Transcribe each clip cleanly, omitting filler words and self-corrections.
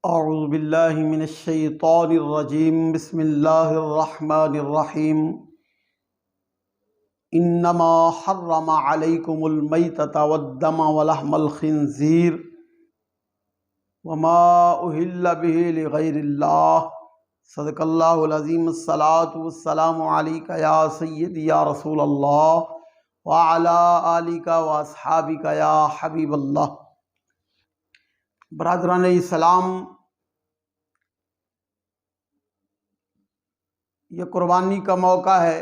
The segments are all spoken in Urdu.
اعوذ باللہ من الشیطان الرجیم بسم اللہ الرحمن الرحیم انما حرم علیکم المیتۃ والدم ولحم الخنزیر وما اہل به لغیر اللہ صدق اللہ العظیم الصلاۃ والسلام علیک یا سیدی یا رسول اللہ وعلی آلک واصحابک یا حبیب اللہ۔ برادران اسلام، یہ قربانی کا موقع ہے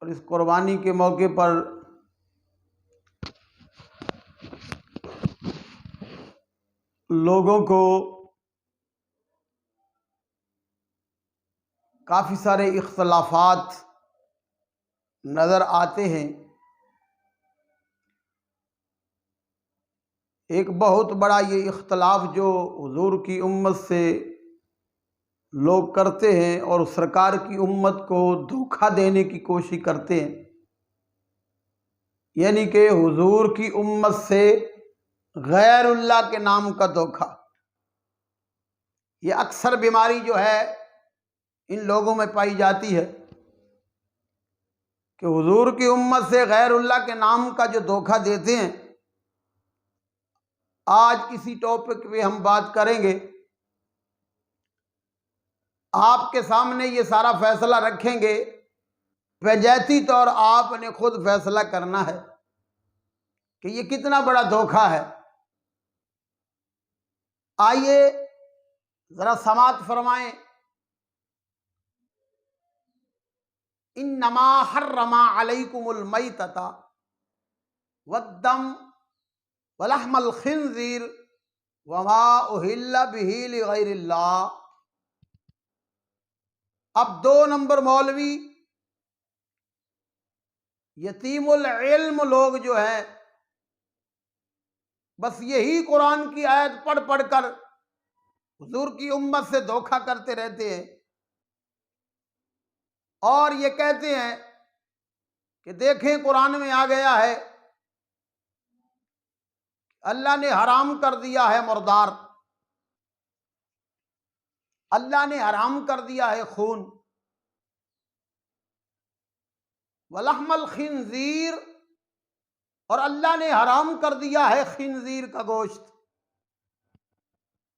اور اس قربانی کے موقع پر لوگوں کو کافی سارے اختلافات نظر آتے ہیں۔ ایک بہت بڑا یہ اختلاف جو حضور کی امت سے لوگ کرتے ہیں اور سرکار کی امت کو دھوکہ دینے کی کوشش کرتے ہیں، یعنی کہ حضور کی امت سے غیر اللہ کے نام کا دھوکہ۔ یہ اکثر بیماری جو ہے ان لوگوں میں پائی جاتی ہے کہ حضور کی امت سے غیر اللہ کے نام کا جو دھوکہ دیتے ہیں۔ آج کسی ٹاپک پہ ہم بات کریں گے، آپ کے سامنے یہ سارا فیصلہ رکھیں گے، بذاتی طور آپ نے خود فیصلہ کرنا ہے کہ یہ کتنا بڑا دھوکہ ہے۔ آئیے ذرا سماعت فرمائیں۔ انما حرم علیکم المیتۃ والدم ولحم الخنزیر وما اہل بہ لغیر اللہ۔ اب 2 نمبر مولوی یتیم العلم لوگ جو ہیں بس یہی قرآن کی آیت پڑھ پڑھ کر حضور کی امت سے دھوکہ کرتے رہتے ہیں اور یہ کہتے ہیں کہ دیکھیں قرآن میں آ گیا ہے، اللہ نے حرام کر دیا ہے مردار، اللہ نے حرام کر دیا ہے خون، ولحم الخنزیر، اور اللہ نے حرام کر دیا ہے خنزیر کا گوشت،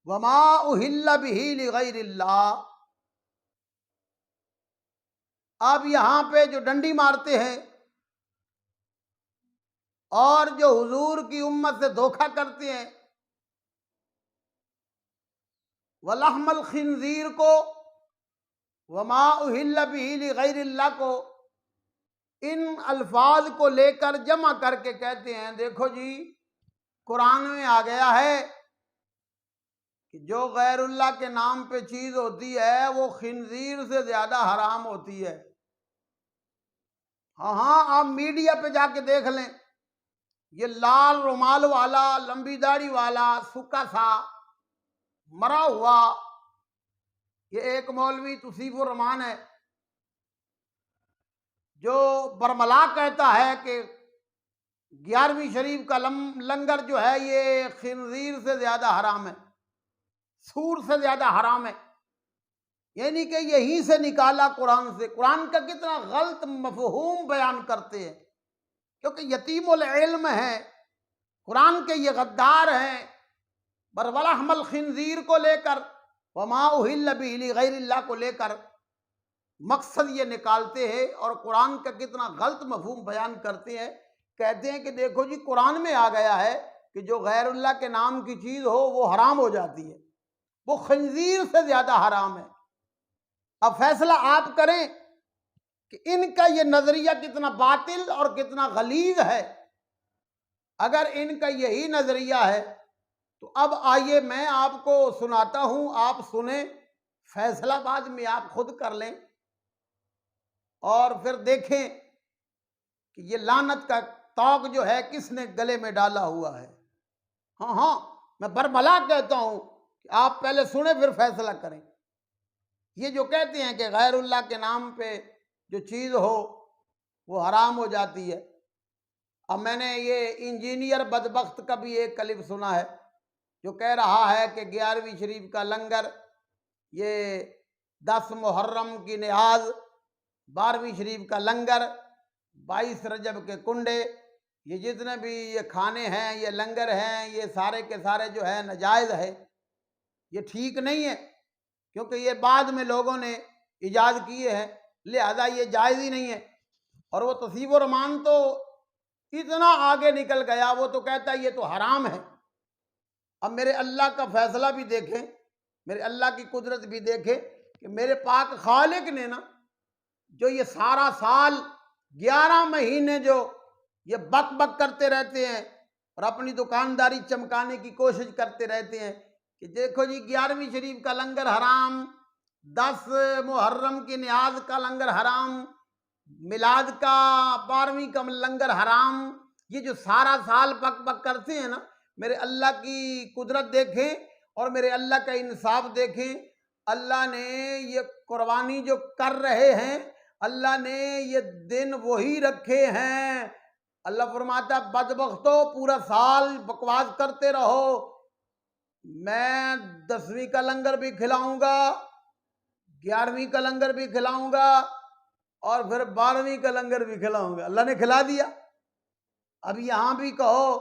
وما اہل بہ لغیر اللہ۔ آپ یہاں پہ جو ڈنڈی مارتے ہیں اور جو حضور کی امت سے دھوکہ کرتے ہیں، ولحم الخنزیر کو، وما اہل بہ لغیر اللہ کو، ان الفاظ کو لے کر جمع کر کے کہتے ہیں دیکھو جی قرآن میں آ گیا ہے کہ جو غیر اللہ کے نام پہ چیز ہوتی ہے وہ خنزیر سے زیادہ حرام ہوتی ہے۔ ہاں آپ میڈیا پہ جا کے دیکھ لیں، یہ لال رومال والا، لمبی داڑھی والا، سکا سا مرا ہوا، یہ ایک مولوی توصیف الرحمان ہے جو برملا کہتا ہے کہ 11ویں شریف کا لنگر جو ہے یہ خنزیر سے زیادہ حرام ہے، سور سے زیادہ حرام ہے، یعنی کہ یہیں سے نکالا قرآن سے۔ قرآن کا کتنا غلط مفہوم بیان کرتے ہیں، کیونکہ یتیم العلم ہیں، قرآن کے یہ غدار ہیں، ولحم الخنزیر کو لے کر، وما اہل بہ لغیر اللہ کو لے کر مقصد یہ نکالتے ہیں اور قرآن کا کتنا غلط مفہوم بیان کرتے ہیں۔ کہتے ہیں کہ دیکھو جی قرآن میں آ گیا ہے کہ جو غیر اللہ کے نام کی چیز ہو وہ حرام ہو جاتی ہے، وہ خنزیر سے زیادہ حرام ہے۔ اب فیصلہ آپ کریں کہ ان کا یہ نظریہ کتنا باطل اور کتنا غلیظ ہے۔ اگر ان کا یہی نظریہ ہے تو اب آئیے میں آپ کو سناتا ہوں، آپ سنیں، فیصلہ بعد میں آپ خود کر لیں اور پھر دیکھیں کہ یہ لعنت کا طوق جو ہے کس نے گلے میں ڈالا ہوا ہے۔ ہاں میں برملا کہتا ہوں کہ آپ پہلے سنیں پھر فیصلہ کریں۔ یہ جو کہتے ہیں کہ غیر اللہ کے نام پہ جو چیز ہو وہ حرام ہو جاتی ہے، اب میں نے یہ انجینئر بدبخت کا بھی ایک کلپ سنا ہے جو کہہ رہا ہے کہ 11ویں شریف کا لنگر، یہ 10 محرم کی نیاز، 12ویں شریف کا لنگر، 22 رجب کے کنڈے، یہ جتنے بھی یہ کھانے ہیں، یہ لنگر ہیں، یہ سارے کے سارے جو ہے ناجائز ہے، یہ ٹھیک نہیں ہے، کیونکہ یہ بعد میں لوگوں نے ایجاد کیے ہیں، لہذا یہ جائز ہی نہیں ہے۔ اور وہ تصیب الرحمان تو اتنا آگے نکل گیا، وہ تو کہتا ہے یہ تو حرام ہے۔ اب میرے اللہ کا فیصلہ بھی دیکھیں، میرے اللہ کی قدرت بھی دیکھیں کہ میرے پاک خالق نے نا جو یہ سارا سال 11 مہینے جو یہ بک بک کرتے رہتے ہیں اور اپنی دکانداری چمکانے کی کوشش کرتے رہتے ہیں کہ دیکھو جی 11ویں شریف کا لنگر حرام، 10 محرم کی نیاز کا لنگر حرام، میلاد کا 12ویں کا لنگر حرام، یہ جو سارا سال بک بک کرتے ہیں نا، میرے اللہ کی قدرت دیکھیں اور میرے اللہ کا انصاف دیکھیں۔ اللہ نے یہ قربانی جو کر رہے ہیں، اللہ نے یہ دن وہی رکھے ہیں۔ اللہ فرماتا ہے بدبختو پورا سال بکواس کرتے رہو، میں 10ویں کا لنگر بھی کھلاؤں گا، 11ویں کا لنگر بھی کھلاؤں گا اور پھر 12ویں کا لنگر بھی کھلاؤں گا۔ اللہ نے کھلا دیا۔ اب یہاں بھی کہو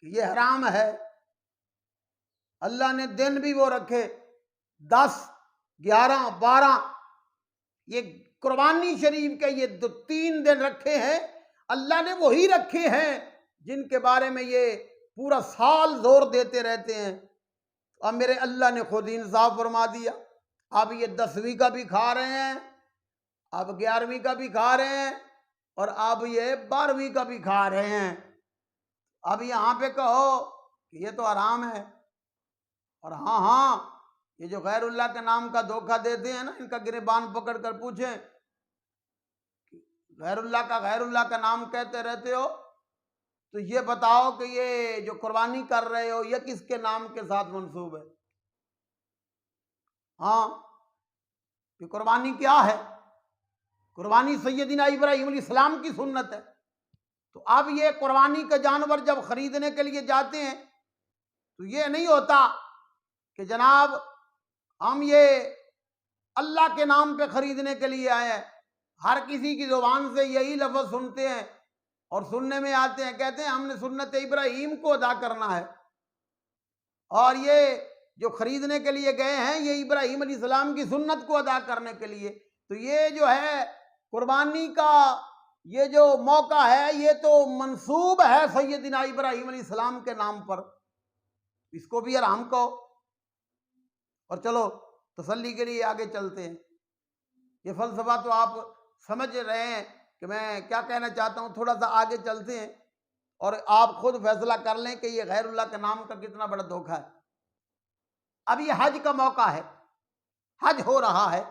کہ یہ حرام ہے، اللہ نے دن بھی وہ رکھے 10، 11، 12، یہ قربانی شریف کے یہ 3 دن رکھے ہیں، اللہ نے وہی رکھے ہیں جن کے بارے میں یہ پورا سال زور دیتے رہتے ہیں۔ اب میرے اللہ نے خود انصاف فرما دیا، اب یہ 10ویں کا بھی کھا رہے ہیں، اب 11ویں کا بھی کھا رہے ہیں اور اب یہ 12ویں کا بھی کھا رہے ہیں۔ اب یہاں پہ کہو کہ یہ تو حرام ہے، اور ہاں یہ جو غیر اللہ کے نام کا دھوکہ دیتے ہیں نا، ان کا گریبان پکڑ کر پوچھیں غیر اللہ کا نام کہتے رہتے ہو، تو یہ بتاؤ کہ یہ جو قربانی کر رہے ہو یہ کس کے نام کے ساتھ منسوب ہے؟ ہاں کہ قربانی کیا ہے؟ قربانی سیدنا ابراہیم علیہ السلام کی سنت ہے۔ تو اب یہ قربانی کا جانور جب خریدنے کے لیے جاتے ہیں تو یہ نہیں ہوتا کہ جناب ہم یہ اللہ کے نام پہ خریدنے کے لیے آئے ہیں۔ ہر کسی کی زبان سے یہی لفظ سنتے ہیں اور سننے میں آتے ہیں، کہتے ہیں ہم نے سنت ابراہیم کو ادا کرنا ہے، اور یہ جو خریدنے کے لیے گئے ہیں یہ ابراہیم علیہ السلام کی سنت کو ادا کرنے کے لیے۔ تو یہ جو ہے قربانی کا یہ جو موقع ہے یہ تو منسوب ہے سیدنا ابراہیم علیہ السلام کے نام پر، اس کو بھی حرام کہو۔ اور چلو تسلی کے لیے آگے چلتے ہیں، یہ فلسفہ تو آپ سمجھ رہے ہیں کہ میں کیا کہنا چاہتا ہوں، تھوڑا سا آگے چلتے ہیں اور آپ خود فیصلہ کر لیں کہ یہ غیر اللہ کے نام کا کتنا بڑا دھوکہ ہے۔ اب یہ حج کا موقع ہے، حج ہو رہا ہے،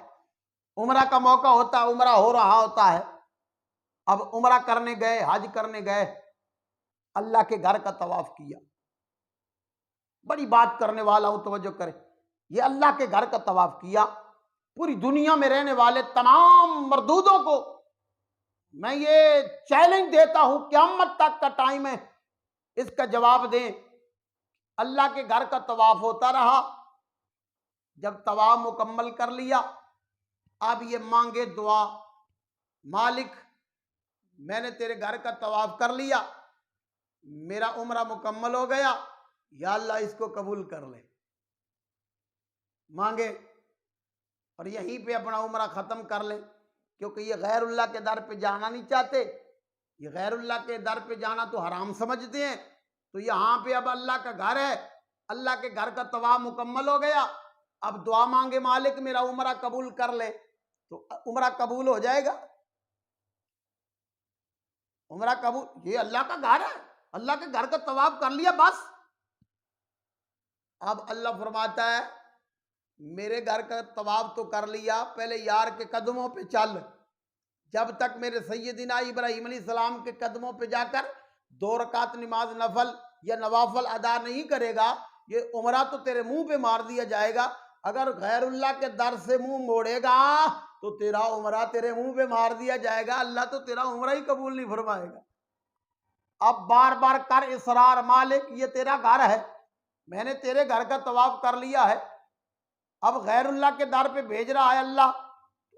عمرہ کا موقع ہوتا ہے، عمرہ ہو رہا ہوتا ہے۔ اب عمرہ کرنے گئے، حج کرنے گئے، اللہ کے گھر کا طواف کیا۔ بڑی بات کرنے والا ہوں، توجہ کریں، یہ اللہ کے گھر کا طواف کیا۔ پوری دنیا میں رہنے والے تمام مردودوں کو میں یہ چیلنج دیتا ہوں، قیامت تک کا ٹائم ہے، اس کا جواب دیں۔ اللہ کے گھر کا طواف ہوتا رہا، جب طواف مکمل کر لیا اب یہ مانگے دعا، مالک میں نے تیرے گھر کا طواف کر لیا، میرا عمرہ مکمل ہو گیا، یا اللہ اس کو قبول کر لے، مانگے اور یہیں پہ اپنا عمرہ ختم کر لیں، کیونکہ یہ غیر اللہ کے در پہ جانا نہیں چاہتے، یہ غیر اللہ کے در پہ جانا تو حرام سمجھتے ہیں۔ تو یہاں پہ اب اللہ کا گھر ہے، اللہ کے گھر کا طواف مکمل ہو گیا، اب دعا مانگے مالک میرا عمرہ قبول کر لے، تو عمرہ قبول ہو جائے گا؟ عمرہ قبول، یہ اللہ کا گھر ہے، اللہ کے گھر کا طواف کر لیا بس۔ اب اللہ فرماتا ہے میرے گھر کا طواف تو کر لیا، پہلے یار کے قدموں پہ چل، جب تک میرے سیدنا ابراہیم علیہ السلام کے قدموں پہ جا کر 2 رکعت نماز نفل یا نوافل ادا نہیں کرے گا، یہ عمرہ تو تیرے منہ پہ مار دیا جائے گا۔ اگر غیر اللہ کے در سے منہ موڑے گا تو تیرا عمرہ تیرے منہ پہ مار دیا جائے گا، اللہ تو تیرا عمرہ ہی قبول نہیں فرمائے گا۔ اب بار بار کر اصرار، مالک یہ تیرا گھر ہے، میں نے تیرے گھر کا طواف کر لیا ہے، اب غیر اللہ کے در پہ بھیج رہا ہے اللہ،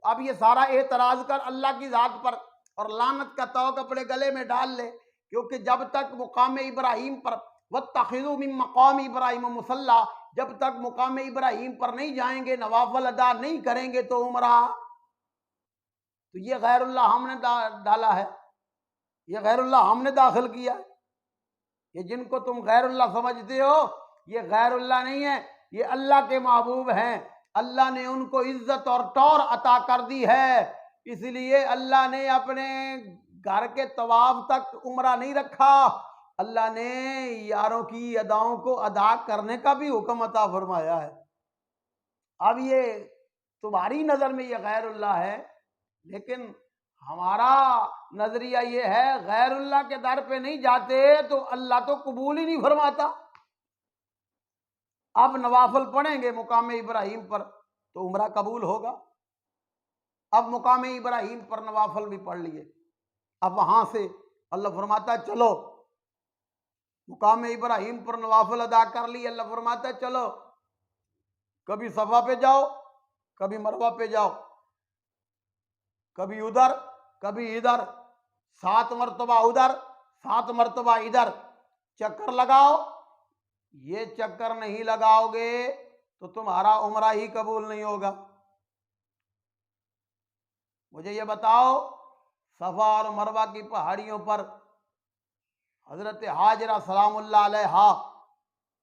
اب یہ سارا اعتراض کر اللہ کی ذات پر اور لعنت کا توق اپنے گلے میں ڈال لے، کیونکہ جب تک مقام ابراہیم پر وَاتَّخِذُوا مِن مَّقَامِ إِبْرَاهِيمَ مُصَلًّى، جب تک مقام ابراہیم پر نہیں جائیں گے، نوافل ادا نہیں کریں گے تو عمرہ، تو یہ غیر اللہ ہم نے ڈالا ہے، یہ غیر اللہ ہم نے داخل کیا ہے۔ یہ جن کو تم غیر اللہ سمجھتے ہو یہ غیر اللہ نہیں ہے، یہ اللہ کے محبوب ہیں، اللہ نے ان کو عزت اور طور عطا کر دی ہے، اس لیے اللہ نے اپنے گھر کے طواف تک عمرہ نہیں رکھا، اللہ نے یاروں کی اداؤں کو ادا کرنے کا بھی حکم عطا فرمایا ہے۔ اب یہ تمہاری نظر میں یہ غیر اللہ ہے، لیکن ہمارا نظریہ یہ ہے غیر اللہ کے در پہ نہیں جاتے تو اللہ تو قبول ہی نہیں فرماتا۔ اب نوافل پڑھیں گے مقام ابراہیم پر تو عمرہ قبول ہوگا، اب مقام ابراہیم پر نوافل بھی پڑھ لیے، اب وہاں سے اللہ فرماتا ہے چلو، مقام ابراہیم پر نوافل ادا کر لی، اللہ فرماتا ہے چلو کبھی صفا پہ جاؤ، کبھی مروہ پہ جاؤ، کبھی ادھر کبھی ادھر، 7 مرتبہ ادھر 7 مرتبہ ادھر چکر لگاؤ، یہ چکر نہیں لگاؤ گے تو تمہارا عمرہ ہی قبول نہیں ہوگا۔ مجھے یہ بتاؤ صفا اور مروہ کی پہاڑیوں پر حضرت ہاجرہ سلام اللہ علیہا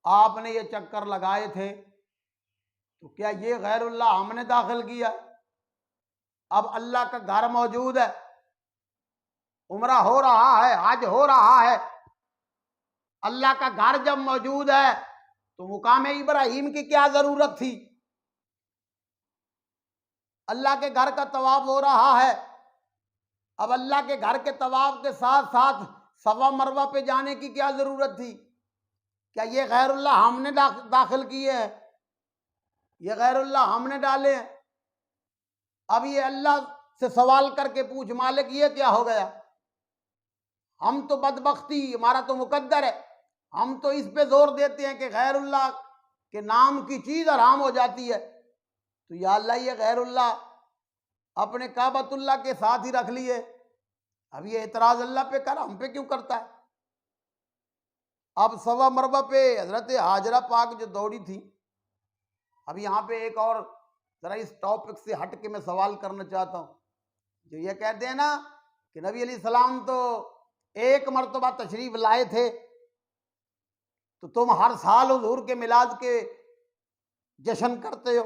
آپ نے یہ چکر لگائے تھے، تو کیا یہ غیر اللہ ہم نے داخل کیا؟ اب اللہ کا گھر موجود ہے، عمرہ ہو رہا ہے، حج ہو رہا ہے، اللہ کا گھر جب موجود ہے تو مقام ابراہیم کی کیا ضرورت تھی؟ اللہ کے گھر کا طواف ہو رہا ہے، اب اللہ کے گھر کے طواف کے ساتھ ساتھ صفا مروہ پہ جانے کی کیا ضرورت تھی؟ کیا یہ غیر اللہ ہم نے داخل کیے ہیں؟ یہ غیر اللہ ہم نے ڈالے ہیں؟ اب یہ اللہ سے سوال کر کے پوچھ مالک یہ کیا ہو گیا؟ ہم تو بدبختی، ہمارا تو مقدر ہے، ہم تو اس پہ زور دیتے ہیں کہ غیر اللہ کے نام کی چیز حرام ہو جاتی ہے، تو یا اللہ یہ غیر اللہ اپنے کعبۃ اللہ کے ساتھ ہی رکھ لیے، اب یہ اعتراض اللہ پہ کر ہم پہ کیوں کرتا ہے؟ اب صفا مروہ پہ حضرت ہاجرہ پاک جو دوڑی تھی، اب یہاں پہ ایک اور ذرا اس ٹاپک سے ہٹ کے میں سوال کرنا چاہتا ہوں، جو یہ کہتے ہیں نا کہ نبی علیہ السلام تو ایک مرتبہ تشریف لائے تھے، تو تم ہر سال حضور کے میلاد کے جشن کرتے ہو،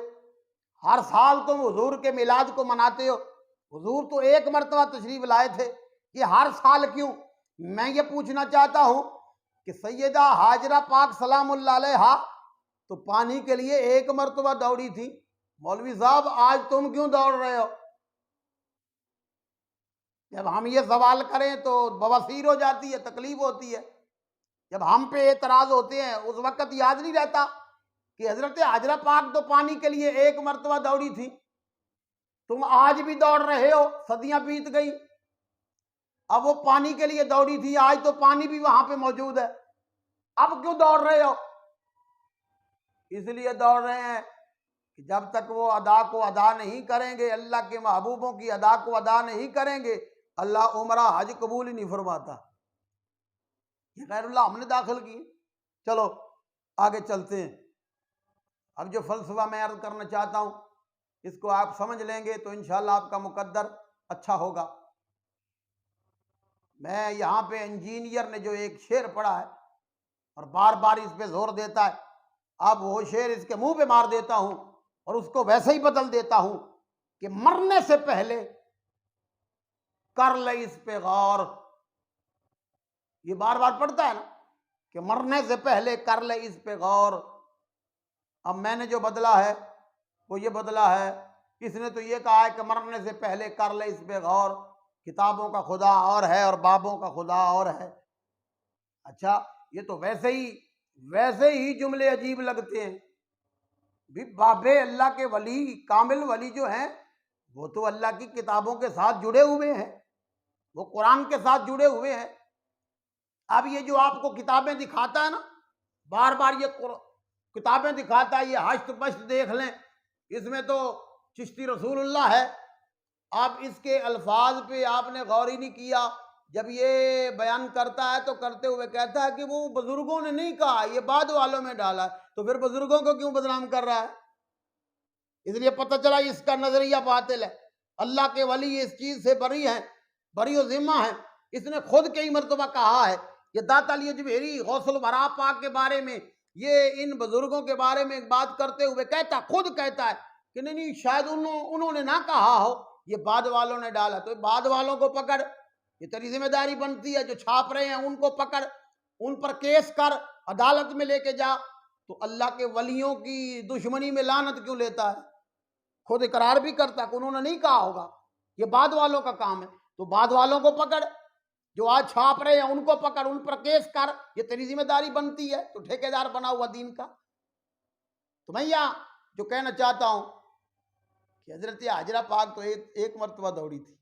ہر سال تم حضور کے میلاد کو مناتے ہو، حضور تو ایک مرتبہ تشریف لائے تھے، یہ ہر سال کیوں؟ میں یہ پوچھنا چاہتا ہوں کہ سیدہ ہاجرہ پاک سلام اللہ علیہا تو پانی کے لیے ایک مرتبہ دوڑی تھی، مولوی صاحب آج تم کیوں دوڑ رہے ہو؟ جب ہم یہ سوال کریں تو بواسیر ہو جاتی ہے، تکلیف ہوتی ہے، جب ہم پہ اعتراض ہوتے ہیں اس وقت یاد نہیں رہتا کہ حضرت ہاجرہ پاک تو پانی کے لیے ایک مرتبہ دوڑی تھی، تم آج بھی دوڑ رہے ہو، صدیاں بیت گئی، اب وہ پانی کے لیے دوڑی تھی، آج تو پانی بھی وہاں پہ موجود ہے، اب کیوں دوڑ رہے ہو؟ اس لیے دوڑ رہے ہیں کہ جب تک وہ ادا کو ادا نہیں کریں گے، اللہ کے محبوبوں کی ادا کو ادا نہیں کریں گے، اللہ عمرہ حج قبول ہی نہیں فرماتا۔ یہ غیر اللہ ہم نے داخل کی۔ چلو آگے چلتے ہیں، اب جو فلسفہ میں عرض کرنا چاہتا ہوں اس کو آپ سمجھ لیں گے تو انشاءاللہ آپ کا مقدر اچھا ہوگا۔ میں یہاں پہ انجینئر نے جو ایک شعر پڑھا ہے اور بار بار اس پہ زور دیتا ہے، اب وہ شعر اس کے منہ پہ مار دیتا ہوں اور اس کو ویسے ہی بدل دیتا ہوں کہ مرنے سے پہلے کر لے اس پہ غور۔ یہ بار بار پڑھتا ہے نا کہ مرنے سے پہلے کر لے اس پہ غور۔ اب میں نے جو بدلا ہے وہ یہ بدلا ہے، اس نے تو یہ کہا ہے کہ مرنے سے پہلے کر لے اس پہ غور، کتابوں کا خدا اور ہے اور بابوں کا خدا اور ہے۔ اچھا یہ تو ویسے ہی جملے عجیب لگتے ہیں بھی، بابے اللہ کے ولی کامل ولی جو ہیں وہ تو اللہ کی کتابوں کے ساتھ جڑے ہوئے ہیں، وہ قرآن کے ساتھ جڑے ہوئے ہیں۔ اب یہ جو آپ کو کتابیں دکھاتا ہے نا، بار بار یہ کتابیں دکھاتا ہے، یہ ہشت پشت دیکھ لیں، اس میں تو چشتی رسول اللہ ہے۔ آپ اس کے الفاظ پہ آپ نے غور ہی نہیں کیا۔ جب یہ بیان کرتا ہے تو کرتے ہوئے کہتا ہے کہ وہ بزرگوں نے نہیں کہا، یہ بعد والوں میں ڈالا، تو پھر بزرگوں کو کیوں بدنام کر رہا ہے؟ اس لیے پتہ چلا اس کا نظریہ باطل ہے۔ اللہ کے ولی اس چیز سے بری ہیں، بری و ذمہ ہیں۔ اس نے خود کئی مرتبہ کہا ہے، یہ داتا علی اجمیری غوث الورا پاک کے بارے میں، یہ ان بزرگوں کے بارے میں بات کرتے ہوئے خود کہتا ہے کہ نہیں شاید انہوں نے نہ کہا ہو، یہ بعد والوں نے ڈالا۔ تو بعد والوں کو پکڑ، یہ تیری ذمہ داری بنتی ہے، جو چھاپ رہے ہیں ان کو پکڑ، ان پر کیس کر، عدالت میں لے کے جا۔ تو اللہ کے ولیوں کی دشمنی میں لعنت کیوں لیتا ہے؟ خود اقرار بھی کرتا ہے کہ انہوں نے نہیں کہا ہوگا، یہ بعد والوں کا کام ہے۔ تو بعد والوں کو پکڑ، جو آج چھاپ رہے ہیں ان کو پکڑ، ان پر کیس کر، یہ تیری ذمہ داری بنتی ہے، تو ٹھیکیدار بنا ہوا دین کا۔ تو میں یہاں جو کہنا چاہتا ہوں کہ حضرت حاجرہ پاک تو ایک مرتبہ دوڑی تھی،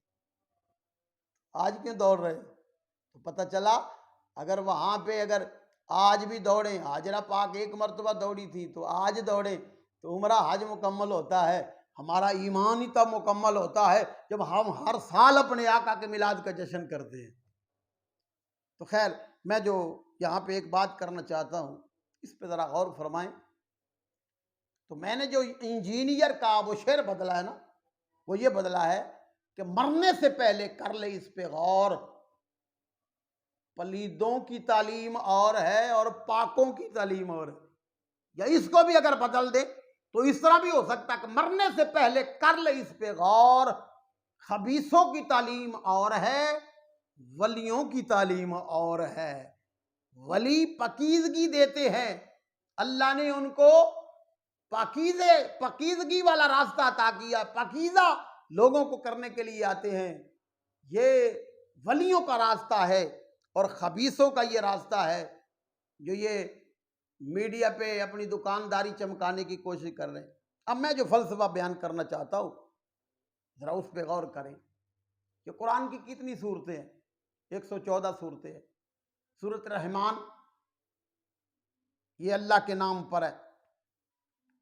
آج کیوں دوڑ رہے ہو؟ تو پتہ چلا اگر وہاں پہ اگر آج بھی دوڑیں، حاجرہ پاک ایک مرتبہ دوڑی تھی تو آج دوڑیں تو عمرہ حج مکمل ہوتا ہے۔ ہمارا ایمان ہی تب مکمل ہوتا ہے جب ہم ہر سال اپنے آقا کے میلاد کا جشن کرتے ہیں۔ تو خیر، میں جو یہاں پہ ایک بات کرنا چاہتا ہوں، اس پہ ذرا غور فرمائیں۔ تو میں نے جو انجینئر کا وہ شعر بدلا ہے نا، وہ یہ بدلا ہے کہ مرنے سے پہلے کر لے اس پہ غور، پلیدوں کی تعلیم اور ہے اور پاکوں کی تعلیم اور ہے۔ یا اس کو بھی اگر بدل دے تو اس طرح بھی ہو سکتا ہے کہ مرنے سے پہلے کر لے اس پہ غور، خبیثوں کی تعلیم اور ہے، ولیوں کی تعلیم اور ہے۔ ولی پاکیزگی دیتے ہیں، اللہ نے ان کو پاکیزگی والا راستہ عطا کیا، پاکیزہ لوگوں کو کرنے کے لیے آتے ہیں۔ یہ ولیوں کا راستہ ہے اور خبیثوں کا یہ راستہ ہے جو یہ میڈیا پہ اپنی دکانداری چمکانے کی کوشش کر رہے ہیں۔ اب میں جو فلسفہ بیان کرنا چاہتا ہوں ذرا اس پہ غور کریں کہ قرآن کی کتنی صورتیں ہیں؟ 114 صورتیں ہیں۔ سورۃ رحمان یہ اللہ کے نام پر ہے،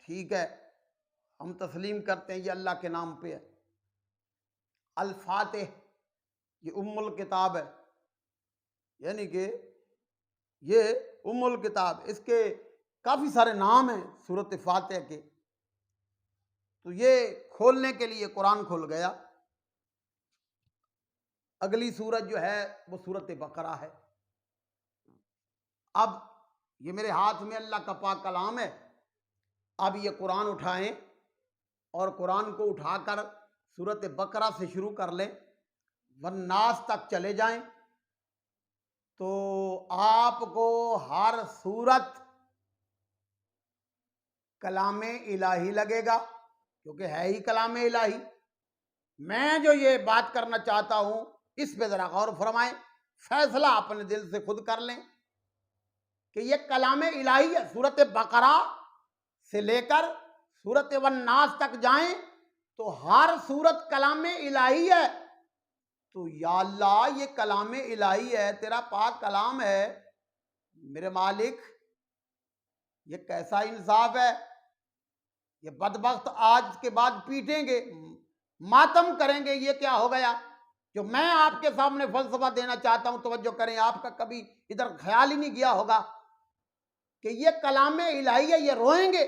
ٹھیک ہے، ہم تسلیم کرتے ہیں یہ اللہ کے نام پہ ہے۔ الفاتح یہ ام الکتاب ہے، یعنی کہ یہ ام الکتاب، اس کے کافی سارے نام ہیں سورۃ فاتح کے۔ تو یہ کھولنے کے لیے قرآن کھل گیا۔ اگلی سورت جو ہے وہ سورۃ بقرہ ہے۔ اب یہ میرے ہاتھ میں اللہ کا پاک کلام ہے، اب یہ قرآن اٹھائیں اور قرآن کو اٹھا کر سورۃ بقرہ سے شروع کر لیں، والناس تک چلے جائیں تو آپ کو ہر سورت کلام الہی لگے گا، کیونکہ ہے ہی کلام الہی۔ میں جو یہ بات کرنا چاہتا ہوں اس پہ ذرا غور فرمائیں، فیصلہ اپنے دل سے خود کر لیں کہ یہ کلام الہی ہے۔ سورۃ بقرہ سے لے کر سورۃ والناس تک جائیں تو ہر سورت کلام الہی ہے۔ تو یا اللہ یہ کلام الہی ہے، تیرا پاک کلام ہے، میرے مالک یہ کیسا انصاف ہے؟ یہ بدبخت آج کے بعد پیٹیں گے، ماتم کریں گے، یہ کیا ہو گیا؟ جو میں آپ کے سامنے فلسفہ دینا چاہتا ہوں، توجہ کریں، آپ کا کبھی ادھر خیال ہی نہیں گیا ہوگا کہ یہ کلام الہی ہے۔ یہ روئیں گے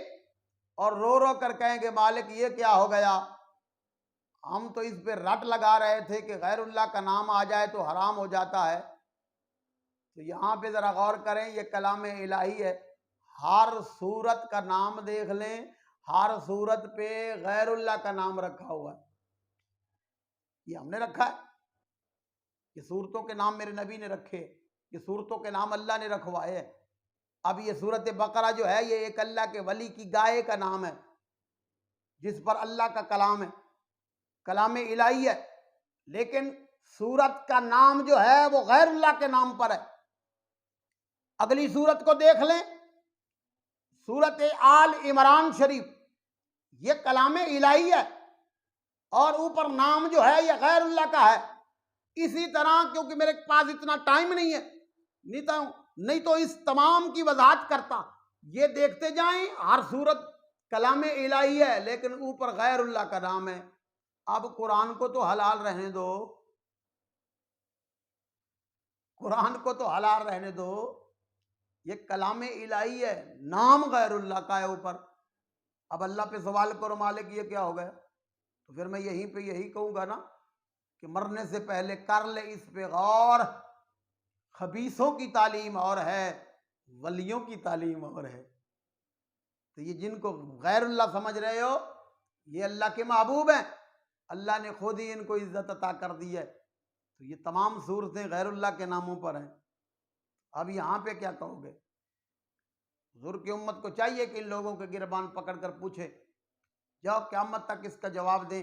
اور رو رو کر کہیں گے مالک یہ کیا ہو گیا؟ ہم تو اس پہ رٹ لگا رہے تھے کہ غیر اللہ کا نام آ جائے تو حرام ہو جاتا ہے۔ تو یہاں پہ ذرا غور کریں، یہ کلام الہی ہے۔ ہر سورت کا نام دیکھ لیں، ہر سورت پہ غیر اللہ کا نام رکھا ہوا ہے۔ یہ ہم نے رکھا ہے، یہ صورتوں کے نام میرے نبی نے رکھے، یہ صورتوں کے نام اللہ نے رکھوائے ہیں۔ اب یہ سورۃ بقرہ جو ہے یہ ایک اللہ کے ولی کی گائے کا نام ہے جس پر اللہ کا کلام ہے، کلام الہی ہے، لیکن سورت کا نام جو ہے وہ غیر اللہ کے نام پر ہے۔ اگلی سورت کو دیکھ لیں، سورۃ آل عمران شریف، یہ کلام الہی ہے اور اوپر نام جو ہے یہ غیر اللہ کا ہے۔ اسی طرح کیونکہ میرے پاس اتنا ٹائم نہیں ہے، نہیں تو اس تمام کی وضاحت کرتا، یہ دیکھتے جائیں ہر صورت کلام الہی ہے لیکن اوپر غیر اللہ کا نام ہے. اب قرآن کو تو حلال رہنے دو، قرآن کو تو حلال رہنے دو، یہ کلام الہی ہے، نام غیر اللہ کا ہے اوپر. اب اللہ پہ سوال کرو مالک یہ کیا ہو گیا؟ تو پھر میں یہیں پہ یہی کہوں گا نا کہ مرنے سے پہلے کر لے اس پہ غور. خبیثوں کی تعلیم اور ہے، ولیوں کی تعلیم اور ہے. تو یہ جن کو غیر اللہ سمجھ رہے ہو یہ اللہ کے محبوب ہیں، اللہ نے خود ہی ان کو عزت عطا کر دی ہے. تو یہ تمام صورتیں غیر اللہ کے ناموں پر ہیں. اب یہاں پہ کیا کہو گے؟ حضور کی امت کو چاہیے کہ ان لوگوں کے گربان پکڑ کر پوچھے، جاؤ قیامت تک اس کا جواب دیں،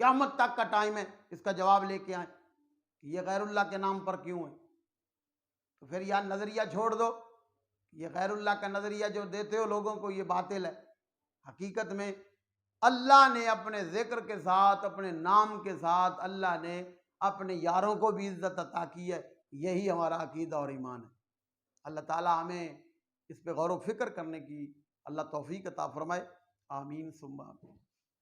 قیامت تک کا ٹائم ہے، اس کا جواب لے کے آئیں کہ یہ غیر اللہ کے نام پر کیوں ہے. تو پھر یہ نظریہ چھوڑ دو، یہ غیر اللہ کا نظریہ جو دیتے ہو لوگوں کو یہ باطل ہے. حقیقت میں اللہ نے اپنے ذکر کے ساتھ، اپنے نام کے ساتھ اللہ نے اپنے یاروں کو بھی عزت عطا کی ہے. یہی ہمارا عقیدہ اور ایمان ہے. اللہ تعالیٰ ہمیں اس پہ غور و فکر کرنے کی اللہ توفیق عطا فرمائے. آمین ثم آمین.